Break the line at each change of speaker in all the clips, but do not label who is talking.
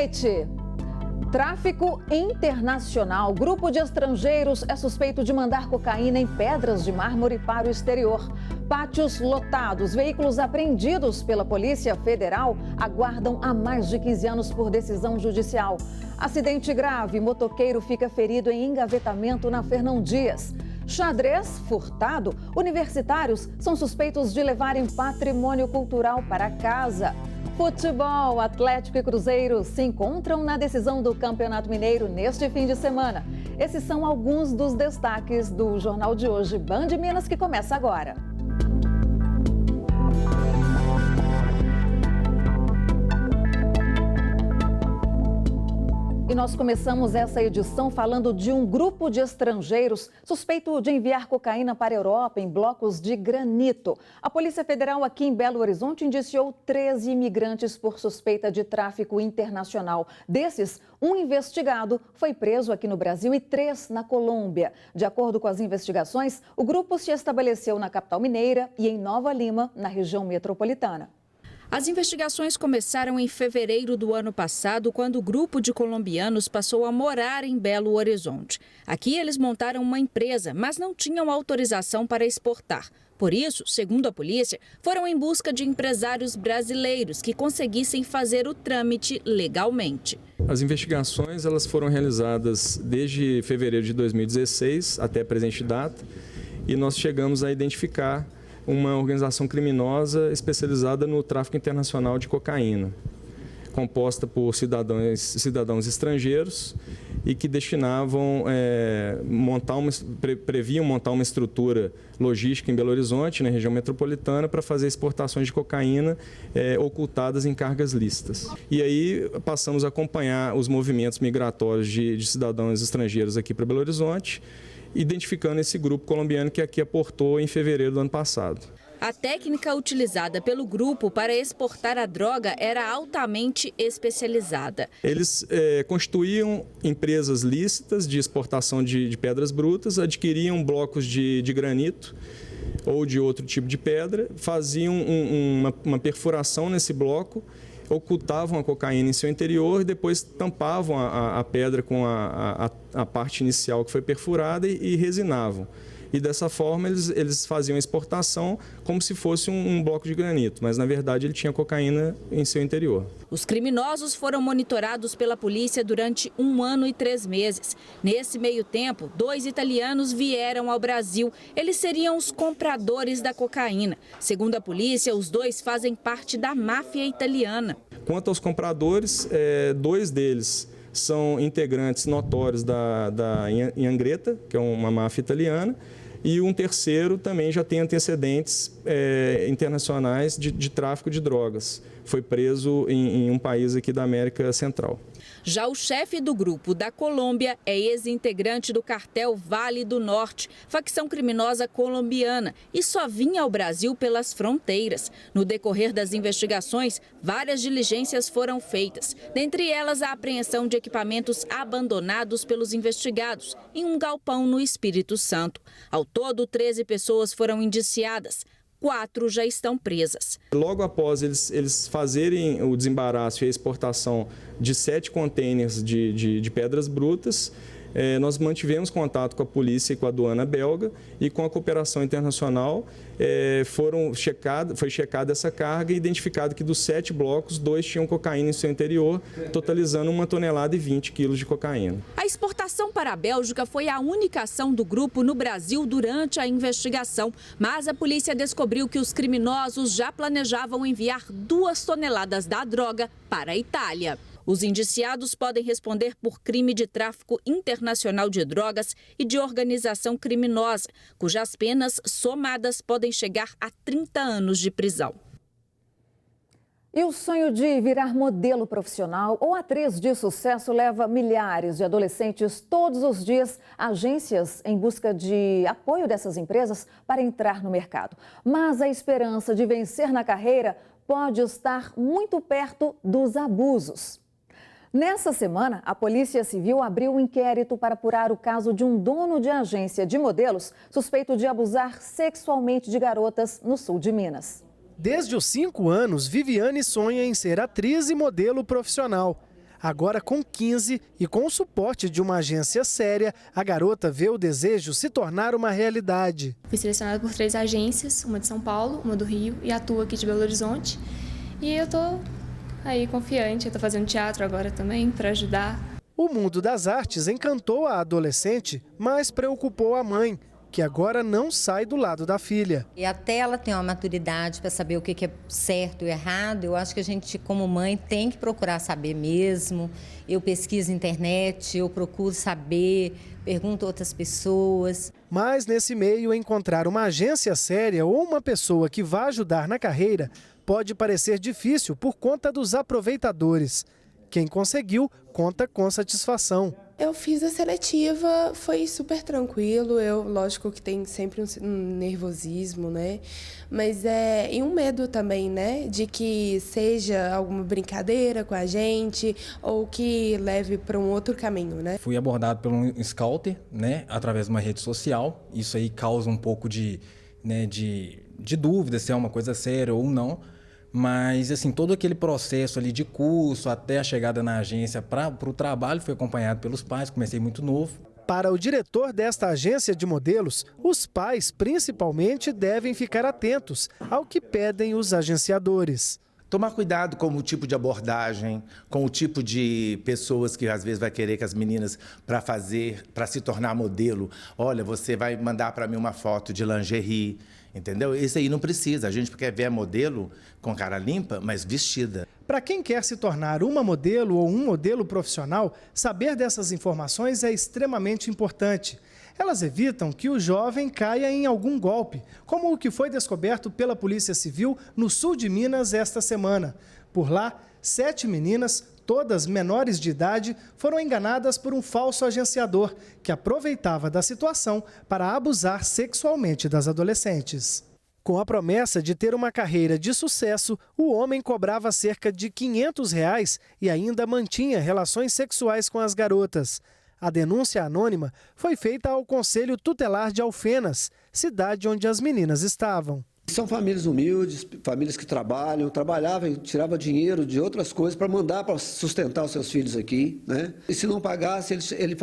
noite. Tráfico internacional. Grupo de estrangeiros é suspeito de mandar cocaína em pedras de mármore para o exterior. Pátios lotados, veículos apreendidos pela Polícia Federal aguardam há mais de 15 anos por decisão judicial. Acidente grave, motoqueiro fica ferido em engavetamento na Fernão Dias. Xadrez furtado, universitários são suspeitos de levarem patrimônio cultural para casa. Futebol, Atlético e Cruzeiro se encontram na decisão do Campeonato Mineiro neste fim de semana. Esses são alguns dos destaques do Jornal de hoje, Band Minas, que começa agora. E nós começamos essa edição falando de um grupo de estrangeiros suspeito de enviar cocaína para a Europa em blocos de granito. A Polícia Federal aqui em Belo Horizonte indiciou 13 imigrantes por suspeita de tráfico internacional. Desses, um investigado foi preso aqui no Brasil e 3 na Colômbia. De acordo com as investigações, o grupo se estabeleceu na capital mineira e em Nova Lima, na região metropolitana.
As investigações começaram em fevereiro do ano passado, quando o grupo de colombianos passou a morar em Belo Horizonte. Aqui eles montaram uma empresa, mas não tinham autorização para exportar. Por isso, segundo a polícia, foram em busca de empresários brasileiros que conseguissem fazer o trâmite legalmente.
As investigações elas foram realizadas desde fevereiro de 2016 até a presente data e nós chegamos a identificar uma organização criminosa especializada no tráfico internacional de cocaína, composta por cidadãos estrangeiros e que destinavam, previam montar uma estrutura logística em Belo Horizonte, na região metropolitana, para fazer exportações de cocaína ocultadas em cargas lícitas. E aí passamos a acompanhar os movimentos migratórios de cidadãos estrangeiros aqui para Belo Horizonte, identificando esse grupo colombiano que aqui aportou em fevereiro do ano passado.
A técnica utilizada pelo grupo para exportar a droga era altamente especializada.
Eles constituíam empresas lícitas de exportação de pedras brutas, adquiriam blocos de granito ou de outro tipo de pedra, faziam uma perfuração nesse bloco, ocultavam a cocaína em seu interior e depois tampavam a pedra com a parte inicial que foi perfurada e resinavam. E dessa forma eles faziam a exportação como se fosse um bloco de granito, mas na verdade ele tinha cocaína em seu interior.
Os criminosos foram monitorados pela polícia durante 1 ano e 3 meses. Nesse meio tempo, 2 italianos vieram ao Brasil. Eles seriam os compradores da cocaína. Segundo a polícia, os 2 fazem parte da máfia italiana.
Quanto aos compradores, 2 deles são integrantes notórios da Y'Ndrangheta, que é uma máfia italiana, e um terceiro também já tem antecedentes internacionais de tráfico de drogas. Foi preso em um país aqui da América Central.
Já o chefe do grupo da Colômbia é ex-integrante do cartel Vale do Norte, facção criminosa colombiana, e só vinha ao Brasil pelas fronteiras. No decorrer das investigações, várias diligências foram feitas, dentre elas a apreensão de equipamentos abandonados pelos investigados em um galpão no Espírito Santo. Ao todo, 13 pessoas foram indiciadas. 4 já estão presas.
Logo após eles fazerem o desembaraço e a exportação de 7 contêineres de pedras brutas, nós mantivemos contato com a polícia e com a aduana belga e com a cooperação internacional foi checada essa carga e identificado que dos 7 blocos, 2 tinham cocaína em seu interior, totalizando 1,20 tonelada de cocaína.
A exportação para a Bélgica foi a única ação do grupo no Brasil durante a investigação, mas a polícia descobriu que os criminosos já planejavam enviar 2 toneladas da droga para a Itália. Os indiciados podem responder por crime de tráfico internacional de drogas e de organização criminosa, cujas penas somadas podem chegar a 30 anos de prisão.
E o sonho de virar modelo profissional ou atriz de sucesso leva milhares de adolescentes todos os dias a agências em busca de apoio dessas empresas para entrar no mercado. Mas a esperança de vencer na carreira pode estar muito perto dos abusos. Nessa semana, a Polícia Civil abriu um inquérito para apurar o caso de um dono de agência de modelos suspeito de abusar sexualmente de garotas no sul de Minas.
Desde os 5 anos, Viviane sonha em ser atriz e modelo profissional. Agora, com 15 e com o suporte de uma agência séria, a garota vê o desejo se tornar uma realidade.
Fui selecionada por 3 agências, uma de São Paulo, uma do Rio e a tua aqui de Belo Horizonte. E eu tô aí confiante, eu tô fazendo teatro agora também para ajudar.
O mundo das artes encantou a adolescente, mas preocupou a mãe, que agora não sai do lado da filha.
E até ela ter uma maturidade para saber o que é certo e errado, eu acho que a gente, como mãe, tem que procurar saber mesmo. Eu pesquiso na internet, eu procuro saber, pergunto a outras pessoas.
Mas, nesse meio, encontrar uma agência séria ou uma pessoa que vá ajudar na carreira pode parecer difícil por conta dos aproveitadores. Quem conseguiu, conta com satisfação.
Eu fiz a seletiva, foi super tranquilo, lógico que tem sempre um nervosismo, né? Mas e um medo também, né? De que seja alguma brincadeira com a gente ou que leve para um outro caminho, né?
Fui abordado por um scouter, né? Através de uma rede social. Isso aí causa um pouco de dúvida se é uma coisa séria ou não. Mas, assim, todo aquele processo ali de curso até a chegada na agência para o trabalho foi acompanhado pelos pais, comecei muito novo.
Para o diretor desta agência de modelos, os pais, principalmente, devem ficar atentos ao que pedem os agenciadores.
Tomar cuidado com o tipo de abordagem, com o tipo de pessoas que às vezes vai querer que as meninas para se tornar modelo. Olha, você vai mandar para mim uma foto de lingerie, entendeu? Isso aí não precisa. A gente quer ver a modelo com cara limpa, mas vestida.
Para quem quer se tornar uma modelo ou um modelo profissional, saber dessas informações é extremamente importante. Elas evitam que o jovem caia em algum golpe, como o que foi descoberto pela Polícia Civil no sul de Minas esta semana. Por lá, 7 meninas, todas menores de idade, foram enganadas por um falso agenciador que aproveitava da situação para abusar sexualmente das adolescentes. Com a promessa de ter uma carreira de sucesso, o homem cobrava cerca de R$ 500 e ainda mantinha relações sexuais com as garotas. A denúncia anônima foi feita ao Conselho Tutelar de Alfenas, cidade onde as meninas estavam.
São famílias humildes, famílias que trabalhavam e tiravam dinheiro de outras coisas para mandar para sustentar os seus filhos aqui, né? E se não pagasse, ele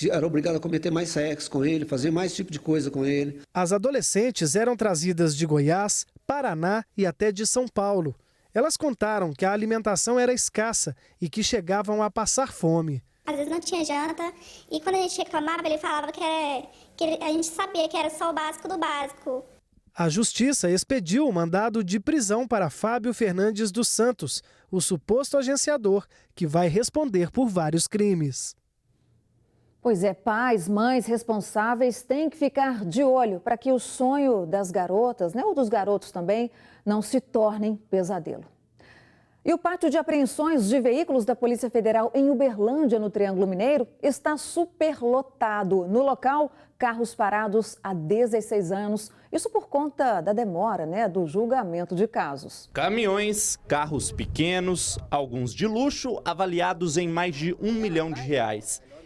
era obrigado a cometer mais sexo com ele, fazer mais tipo de coisa com ele.
As adolescentes eram trazidas de Goiás, Paraná e até de São Paulo. Elas contaram que a alimentação era escassa e que chegavam a passar fome.
Às vezes não tinha janta e quando a gente reclamava, ele falava que a gente sabia que era só o básico do básico.
A Justiça expediu o mandado de prisão para Fábio Fernandes dos Santos, o suposto agenciador, que vai responder por vários crimes.
Pois é, pais, mães responsáveis têm que ficar de olho para que o sonho das garotas, né, ou dos garotos também, não se tornem pesadelo. E o pátio de apreensões de veículos da Polícia Federal em Uberlândia, no Triângulo Mineiro, está superlotado. No local, carros parados há 16 anos. Isso por conta da demora, do julgamento de casos.
Caminhões, carros pequenos, alguns de luxo, avaliados em mais de R$ 1 milhão.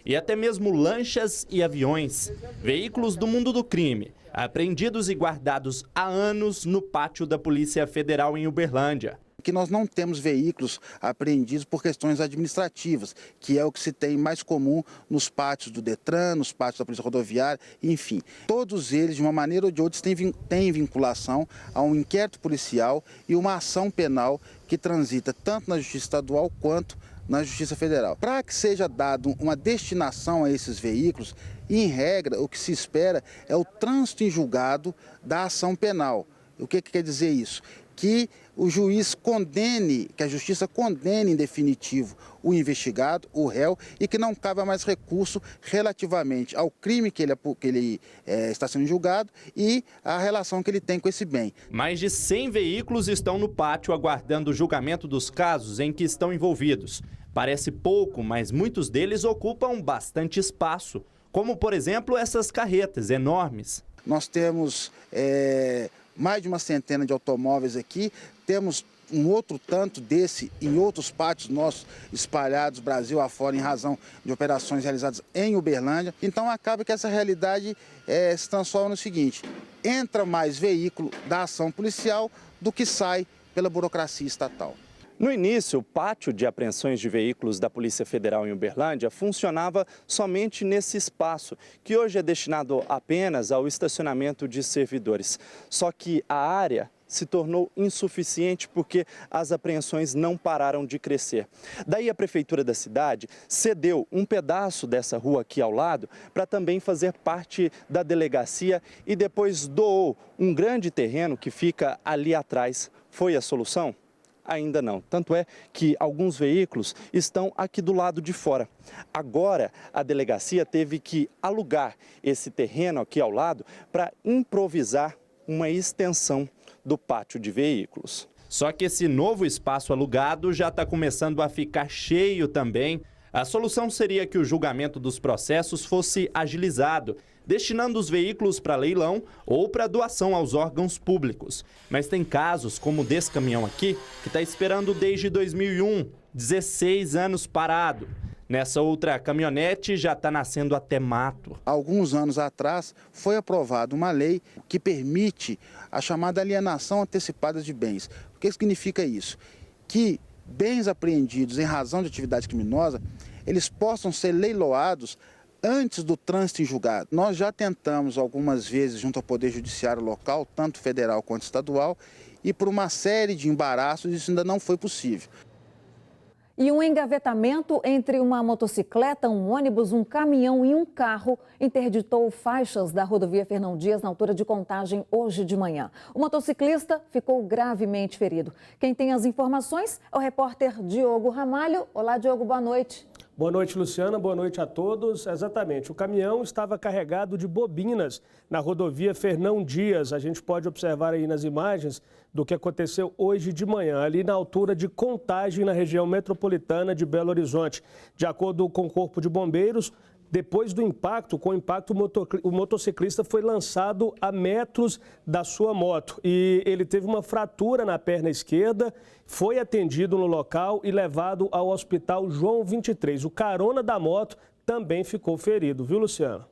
E até mesmo lanchas e aviões. Veículos do mundo do crime, apreendidos e guardados há anos no pátio da Polícia Federal em Uberlândia.
Que nós não temos veículos apreendidos por questões administrativas, que é o que se tem mais comum nos pátios do Detran, nos pátios da Polícia Rodoviária, enfim. Todos eles, de uma maneira ou de outra, têm vinculação a um inquérito policial e uma ação penal que transita tanto na Justiça Estadual quanto na Justiça Federal. Para que seja dado uma destinação a esses veículos, em regra, o que se espera é o trânsito em julgado da ação penal. O que quer dizer isso? Que o juiz condene, que a justiça condene em definitivo o investigado, o réu, e que não cabe mais recurso relativamente ao crime que ele está sendo julgado e a relação que ele tem com esse bem.
Mais de 100 veículos estão no pátio aguardando o julgamento dos casos em que estão envolvidos. Parece pouco, mas muitos deles ocupam bastante espaço, como, por exemplo, essas carretas enormes.
Nós temos mais de uma centena de automóveis aqui, temos um outro tanto desse em outros pátios nossos espalhados Brasil afora em razão de operações realizadas em Uberlândia. Então acaba que essa realidade se transforma no seguinte: entra mais veículo da ação policial do que sai pela burocracia estatal.
No início, o pátio de apreensões de veículos da Polícia Federal em Uberlândia funcionava somente nesse espaço, que hoje é destinado apenas ao estacionamento de servidores. Só que a área se tornou insuficiente porque as apreensões não pararam de crescer. Daí a prefeitura da cidade cedeu um pedaço dessa rua aqui ao lado para também fazer parte da delegacia e depois doou um grande terreno que fica ali atrás. Foi a solução? Ainda não. Tanto é que alguns veículos estão aqui do lado de fora. Agora, a delegacia teve que alugar esse terreno aqui ao lado para improvisar uma extensão do pátio de veículos. Só que esse novo espaço alugado já está começando a ficar cheio também. A solução seria que o julgamento dos processos fosse agilizado, destinando os veículos para leilão ou para doação aos órgãos públicos. Mas tem casos, como o desse caminhão aqui, que está esperando desde 2001, 16 anos parado. Nessa outra caminhonete já está nascendo até mato.
Há alguns anos atrás foi aprovada uma lei que permite a chamada alienação antecipada de bens. O que significa isso? Que bens apreendidos em razão de atividade criminosa, eles possam ser leiloados antes do trânsito em julgado. Nós já tentamos algumas vezes junto ao Poder Judiciário local, tanto federal quanto estadual, e por uma série de embaraços isso ainda não foi possível.
E um engavetamento entre uma motocicleta, um ônibus, um caminhão e um carro interditou faixas da rodovia Fernão Dias na altura de Contagem hoje de manhã. O motociclista ficou gravemente ferido. Quem tem as informações é o repórter Diogo Ramalho. Olá, Diogo, boa noite.
Boa noite, Luciana. Boa noite a todos. Exatamente. O caminhão estava carregado de bobinas na rodovia Fernão Dias. A gente pode observar aí nas imagens do que aconteceu hoje de manhã, ali na altura de Contagem, na região metropolitana de Belo Horizonte. De acordo com o Corpo de Bombeiros, depois do impacto, o motociclista foi lançado a metros da sua moto e ele teve uma fratura na perna esquerda, foi atendido no local e levado ao Hospital João 23. O carona da moto também ficou ferido, viu, Luciana?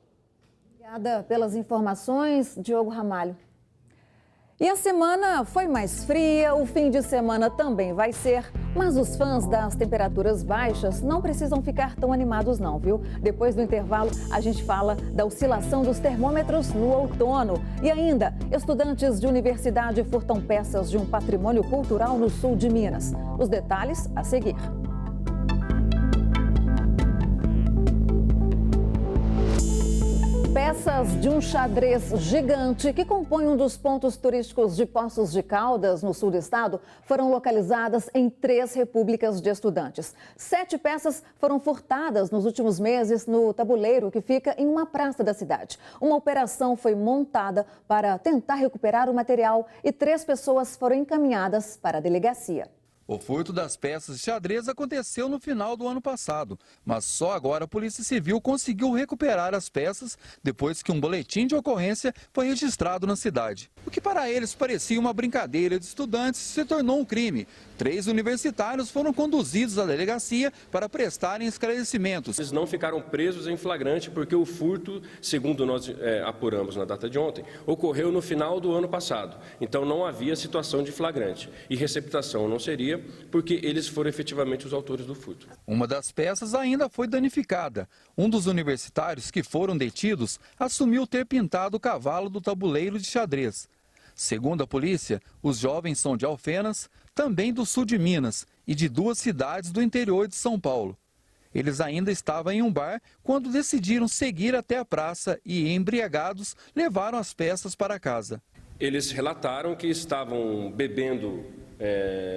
Obrigada pelas informações, Diogo Ramalho. E a semana foi mais fria, o fim de semana também vai ser, mas os fãs das temperaturas baixas não precisam ficar tão animados não, viu? Depois do intervalo, a gente fala da oscilação dos termômetros no outono. E ainda, estudantes de universidade furtam peças de um patrimônio cultural no sul de Minas. Os detalhes a seguir. Peças de um xadrez gigante que compõe um dos pontos turísticos de Poços de Caldas, no sul do estado, foram localizadas em 3 repúblicas de estudantes. 7 peças foram furtadas nos últimos meses no tabuleiro que fica em uma praça da cidade. Uma operação foi montada para tentar recuperar o material e 3 pessoas foram encaminhadas para a delegacia.
O furto das peças de xadrez aconteceu no final do ano passado, mas só agora a Polícia Civil conseguiu recuperar as peças depois que um boletim de ocorrência foi registrado na cidade. O que para eles parecia uma brincadeira de estudantes se tornou um crime. 3 universitários foram conduzidos à delegacia para prestarem esclarecimentos.
Eles não ficaram presos em flagrante porque o furto, segundo nós apuramos na data de ontem, ocorreu no final do ano passado. Então não havia situação de flagrante e receptação não seria, porque eles foram efetivamente os autores do furto.
Uma das peças ainda foi danificada. Um dos universitários que foram detidos assumiu ter pintado o cavalo do tabuleiro de xadrez. Segundo a polícia, os jovens são de Alfenas, também do sul de Minas e de 2 cidades do interior de São Paulo. Eles ainda estavam em um bar quando decidiram seguir até a praça e, embriagados, levaram as peças para casa.
Eles relataram que estavam bebendo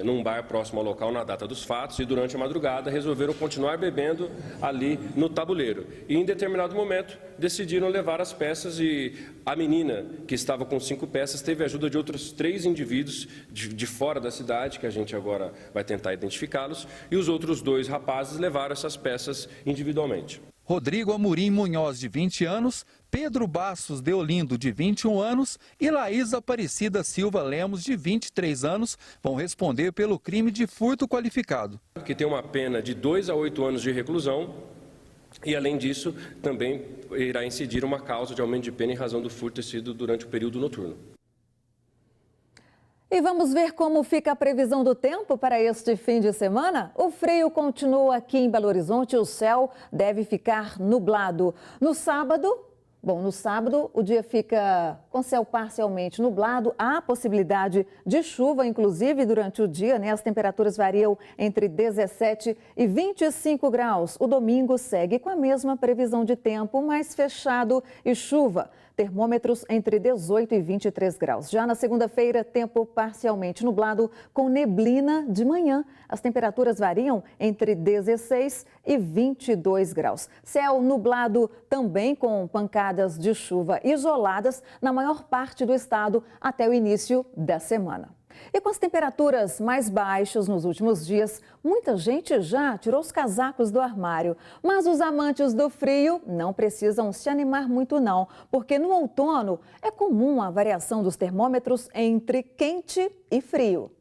num bar próximo ao local na data dos fatos e durante a madrugada resolveram continuar bebendo ali no tabuleiro. E em determinado momento decidiram levar as peças e a menina, que estava com 5 peças, teve a ajuda de outros 3 indivíduos de fora da cidade, que a gente agora vai tentar identificá-los, e os outros 2 rapazes levaram essas peças individualmente.
Rodrigo Amorim Munhoz, de 20 anos, Pedro Bastos Deolindo, de 21 anos e Laís Aparecida Silva Lemos, de 23 anos, vão responder pelo crime de furto qualificado.
Que tem uma pena de 2 a 8 anos de reclusão e, além disso, também irá incidir uma causa de aumento de pena em razão do furto ter sido durante o período noturno.
E vamos ver como fica a previsão do tempo para este fim de semana? O frio continua aqui em Belo Horizonte e o céu deve ficar nublado. No sábado o dia fica com céu parcialmente nublado. Há possibilidade de chuva, inclusive, durante o dia, né? As temperaturas variam entre 17 e 25 graus. O domingo segue com a mesma previsão de tempo, mais fechado e chuva. Termômetros entre 18 e 23 graus. Já na segunda-feira, tempo parcialmente nublado, com neblina de manhã. As temperaturas variam entre 16 e 22 graus. Céu nublado também com pancadas de chuva isoladas na maior parte do estado até o início da semana. E com as temperaturas mais baixas nos últimos dias, muita gente já tirou os casacos do armário. Mas os amantes do frio não precisam se animar muito não, porque no outono é comum a variação dos termômetros entre quente e frio.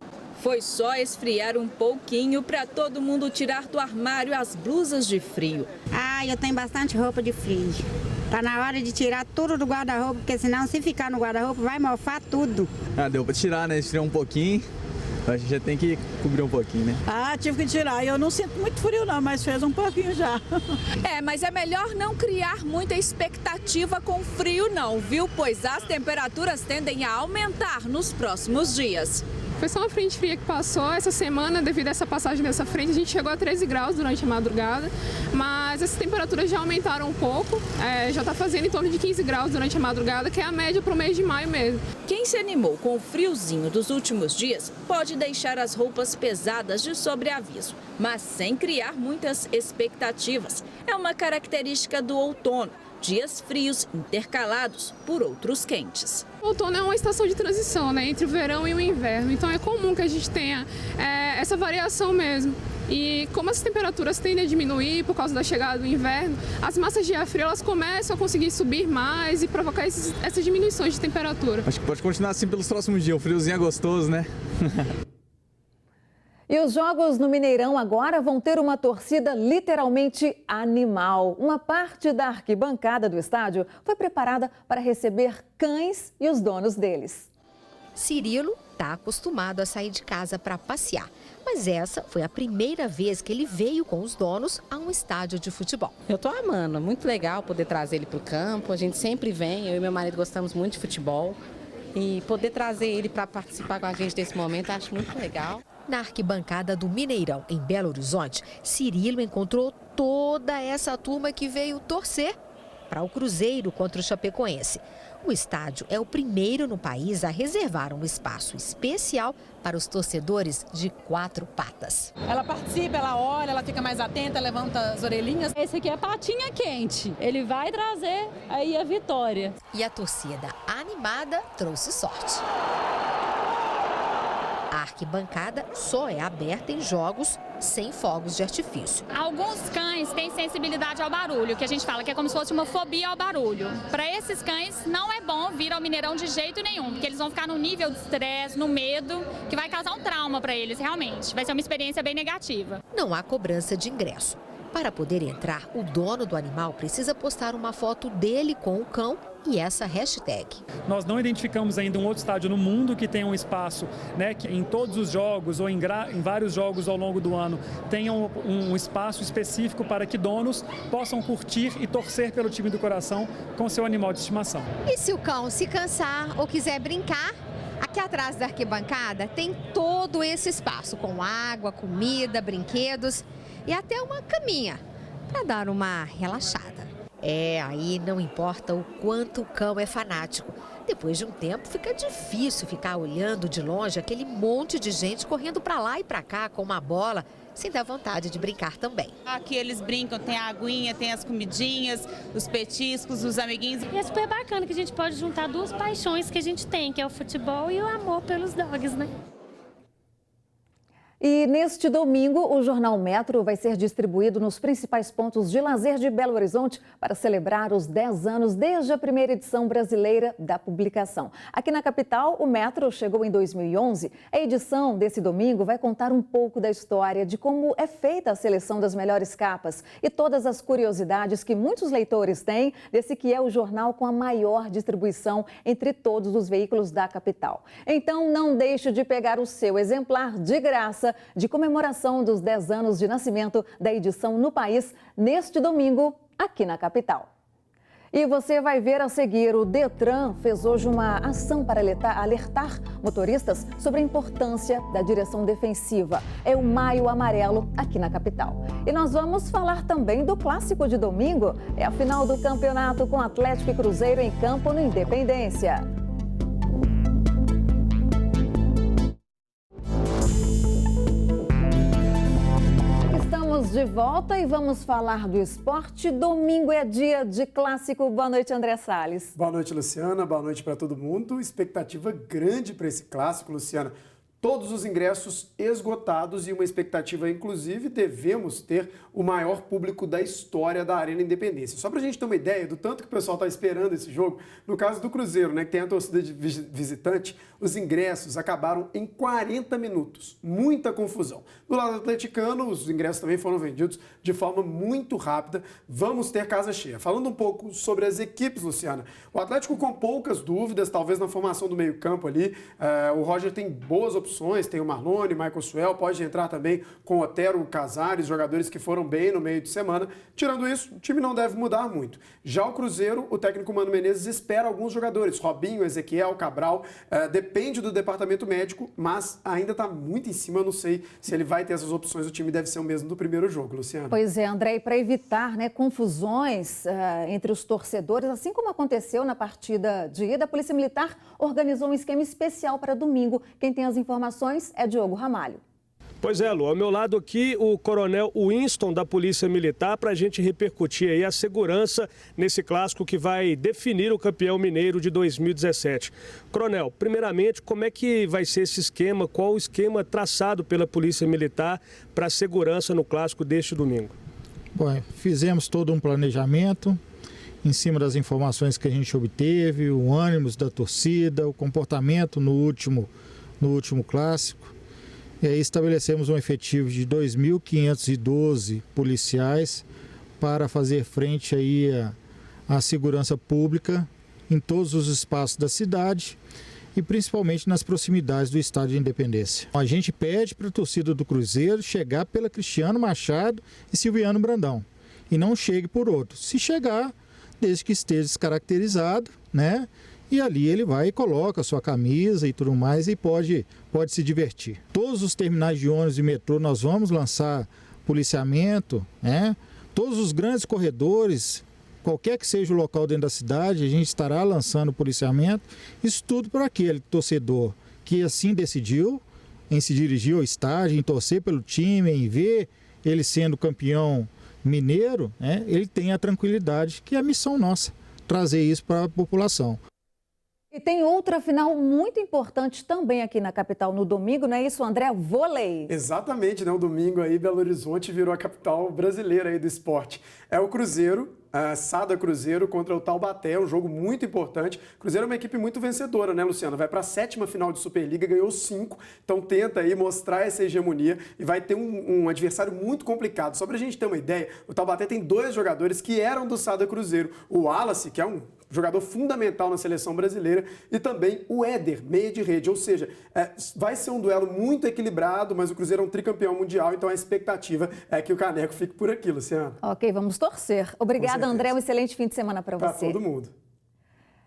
Foi só esfriar um pouquinho para todo mundo tirar do armário as blusas de frio.
Eu tenho bastante roupa de frio. Tá na hora de tirar tudo do guarda-roupa, porque senão se ficar no guarda-roupa vai mofar tudo.
Deu para tirar, né? Esfriar um pouquinho. A gente já tem que cobrir um pouquinho, né?
Tive que tirar. Eu não sinto muito frio não, mas fez um pouquinho já.
Mas é melhor não criar muita expectativa com frio não, viu? Pois as temperaturas tendem a aumentar nos próximos dias.
Foi só uma frente fria que passou essa semana. Devido a essa passagem dessa frente, a gente chegou a 13 graus durante a madrugada, mas essas temperaturas já aumentaram um pouco, já está fazendo em torno de 15 graus durante a madrugada, que é a média para o mês de maio mesmo.
Quem se animou com o friozinho dos últimos dias pode deixar as roupas pesadas de sobreaviso, mas sem criar muitas expectativas. É uma característica do outono. Dias frios intercalados por outros quentes.
O outono é uma estação de transição, né, entre o verão e o inverno, então é comum que a gente tenha essa variação mesmo. E como as temperaturas tendem a diminuir por causa da chegada do inverno, as massas de ar frio elas começam a conseguir subir mais e provocar essas diminuições de temperatura.
Acho que pode continuar assim pelos próximos dias, o friozinho é gostoso, né?
E os jogos no Mineirão agora vão ter uma torcida literalmente animal. Uma parte da arquibancada do estádio foi preparada para receber cães e os donos deles.
Cirilo está acostumado a sair de casa para passear, mas essa foi a primeira vez que ele veio com os donos a um estádio de futebol.
Eu estou amando, muito legal poder trazer ele para o campo. A gente sempre vem, eu e meu marido gostamos muito de futebol e poder trazer ele para participar com a gente desse momento, acho muito legal.
Na arquibancada do Mineirão, em Belo Horizonte, Cirilo encontrou toda essa turma que veio torcer para o Cruzeiro contra o Chapecoense. O estádio é o primeiro no país a reservar um espaço especial para os torcedores de 4 patas.
Ela participa, ela olha, ela fica mais atenta, levanta as orelhinhas.
Esse aqui é patinha quente, ele vai trazer aí a vitória.
E a torcida animada trouxe sorte. A arquibancada só é aberta em jogos sem fogos de artifício.
Alguns cães têm sensibilidade ao barulho, que a gente fala que é como se fosse uma fobia ao barulho. Para esses cães não é bom vir ao Mineirão de jeito nenhum, porque eles vão ficar no nível de estresse, no medo, que vai causar um trauma para eles realmente. Vai ser uma experiência bem negativa.
Não há cobrança de ingresso. Para poder entrar, o dono do animal precisa postar uma foto dele com o cão e essa hashtag.
Nós não identificamos ainda um outro estádio no mundo que tenha um espaço, né, que em todos os jogos ou em vários jogos ao longo do ano tenham um espaço específico para que donos possam curtir e torcer pelo time do coração com seu animal de estimação.
E se o cão se cansar ou quiser brincar, aqui atrás da arquibancada tem todo esse espaço com água, comida, brinquedos e até uma caminha para dar uma relaxada.
Aí não importa o quanto o cão é fanático. Depois de um tempo, fica difícil ficar olhando de longe aquele monte de gente correndo para lá e para cá com uma bola, sem dar vontade de brincar também.
Aqui eles brincam, tem a aguinha, tem as comidinhas, os petiscos, os amiguinhos.
E é super bacana que a gente pode juntar duas paixões que a gente tem, que é o futebol e o amor pelos dogs, né?
E neste domingo, o Jornal Metro vai ser distribuído nos principais pontos de lazer de Belo Horizonte para celebrar os 10 anos desde a primeira edição brasileira da publicação. Aqui na capital, o Metro chegou em 2011. A edição desse domingo vai contar um pouco da história de como é feita a seleção das melhores capas e todas as curiosidades que muitos leitores têm desse que é o jornal com a maior distribuição entre todos os veículos da capital. Então, não deixe de pegar o seu exemplar de graça de comemoração dos 10 anos de nascimento da edição no país, neste domingo, aqui na capital. E você vai ver a seguir, o Detran fez hoje uma ação para alertar motoristas sobre a importância da direção defensiva. É o Maio Amarelo aqui na capital. E nós vamos falar também do clássico de domingo. É a final do campeonato com Atlético e Cruzeiro em campo no Independência. De volta e vamos falar do esporte. Domingo é dia de clássico. Boa noite, André Salles.
Boa noite, Luciana. Boa noite para todo mundo. Expectativa grande para esse clássico, Luciana. Todos os ingressos esgotados e uma expectativa, inclusive, devemos ter o maior público da história da Arena Independência. Só para a gente ter uma ideia do tanto que o pessoal está esperando esse jogo, no caso do Cruzeiro, né, que tem a torcida de visitante, os ingressos acabaram em 40 minutos. Muita confusão. Do lado atleticano, os ingressos também foram vendidos de forma muito rápida. Vamos ter casa cheia. Falando um pouco sobre as equipes, Luciana, o Atlético com poucas dúvidas, talvez na formação do meio-campo ali. O Roger tem boas opções, tem o Marlone, Michael Suel, pode entrar também com Otero, Casares, jogadores que foram bem no meio de semana. Tirando isso, o time não deve mudar muito. Já o Cruzeiro, o técnico Mano Menezes espera alguns jogadores, Robinho, Ezequiel, Cabral, depende do departamento médico, mas ainda está muito em cima, eu não sei se ele vai ter essas opções, o time deve ser o mesmo do primeiro jogo, Luciano.
Pois é, André, e para evitar confusões entre os torcedores, assim como aconteceu na partida de ida, a Polícia Militar organizou um esquema especial para domingo. Quem tem as informações é Diogo Ramalho.
Pois é, Lu, ao meu lado aqui o coronel Winston da Polícia Militar para a gente repercutir aí a segurança nesse clássico que vai definir o campeão mineiro de 2017. Coronel, primeiramente, como é que vai ser esse esquema? Qual o esquema traçado pela Polícia Militar para a segurança no clássico deste domingo?
Bom, fizemos todo um planejamento em cima das informações que a gente obteve, o ânimo da torcida, o comportamento no último clássico. E aí estabelecemos um efetivo de 2.512 policiais para fazer frente aí à segurança pública em todos os espaços da cidade e principalmente nas proximidades do Estádio de Independência. A gente pede para a torcida do Cruzeiro chegar pela Cristiano Machado e Silviano Brandão e não chegue por outro. Se chegar, desde que esteja descaracterizado, né? E ali ele vai e coloca a sua camisa e tudo mais e pode se divertir. Todos os terminais de ônibus e metrô nós vamos lançar policiamento, né? Todos os grandes corredores, qualquer que seja o local dentro da cidade, a gente estará lançando policiamento. Isso tudo para aquele torcedor que assim decidiu em se dirigir ao estádio, em torcer pelo time, em ver ele sendo campeão mineiro, né? Ele tem a tranquilidade que é a missão nossa, trazer isso para a população.
E tem outra final muito importante também aqui na capital no domingo, não é isso, André? Vôlei.
Exatamente, né? O domingo aí, Belo Horizonte virou a capital brasileira aí do esporte. É o Cruzeiro, Sada Cruzeiro contra o Taubaté, um jogo muito importante. Cruzeiro é uma equipe muito vencedora, né, Luciano? Vai para a 7ª final de Superliga, ganhou 5, então tenta aí mostrar essa hegemonia e vai ter um adversário muito complicado. Só para a gente ter uma ideia, o Taubaté tem 2 jogadores que eram do Sada Cruzeiro. O Wallace, que é um jogador fundamental na seleção brasileira, e também o Éder, meia de rede. Ou seja, vai ser um duelo muito equilibrado, mas o Cruzeiro é um tricampeão mundial, então a expectativa é que o Caneco fique por aqui, Luciano.
Ok, vamos torcer. Obrigada, André. Um excelente fim de semana para você.
Para todo mundo.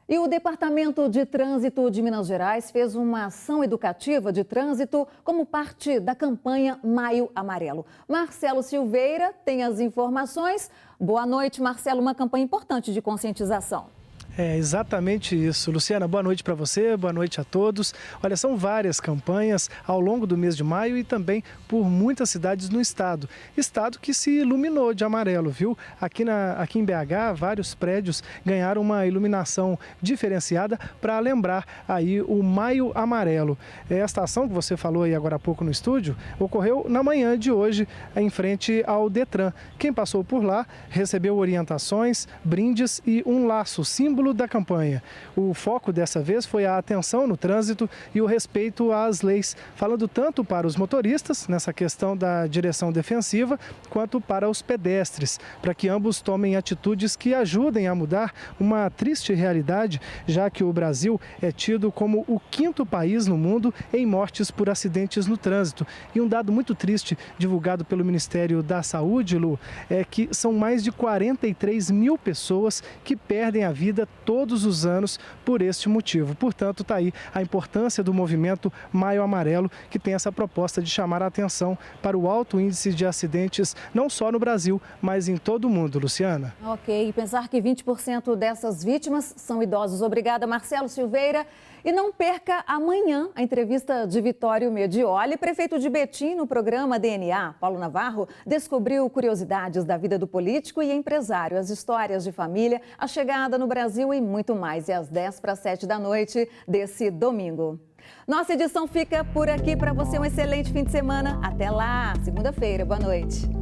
E o Departamento de Trânsito de Minas Gerais fez uma ação educativa de trânsito como parte da campanha Maio Amarelo. Marcelo Silveira tem as informações. Boa noite, Marcelo. Uma campanha importante de conscientização.
É exatamente isso. Luciana, boa noite para você, boa noite a todos. Olha, são várias campanhas ao longo do mês de maio e também por muitas cidades no estado. Estado que se iluminou de amarelo, viu? Aqui em BH, vários prédios ganharam uma iluminação diferenciada para lembrar aí o Maio Amarelo. Esta ação que você falou aí agora há pouco no estúdio ocorreu na manhã de hoje em frente ao Detran. Quem passou por lá recebeu orientações, brindes e um laço, símbolo da campanha. O foco dessa vez foi a atenção no trânsito e o respeito às leis, falando tanto para os motoristas, nessa questão da direção defensiva, quanto para os pedestres, para que ambos tomem atitudes que ajudem a mudar uma triste realidade, já que o Brasil é tido como o 5º país no mundo em mortes por acidentes no trânsito. E um dado muito triste divulgado pelo Ministério da Saúde, Lu, é que são mais de 43 mil pessoas que perdem a vida todos os anos por este motivo. Portanto, está aí a importância do movimento Maio Amarelo, que tem essa proposta de chamar a atenção para o alto índice de acidentes, não só no Brasil, mas em todo o mundo. Luciana.
Ok, e pensar que 20% dessas vítimas são idosos. Obrigada, Marcelo Silveira. E não perca amanhã a entrevista de Vitório Medioli, prefeito de Betim, no programa DNA. Paulo Navarro descobriu curiosidades da vida do político e empresário, as histórias de família, a chegada no Brasil e muito mais. É às 6:50 da noite desse domingo. Nossa edição fica por aqui. Para você, um excelente fim de semana. Até lá, segunda-feira. Boa noite.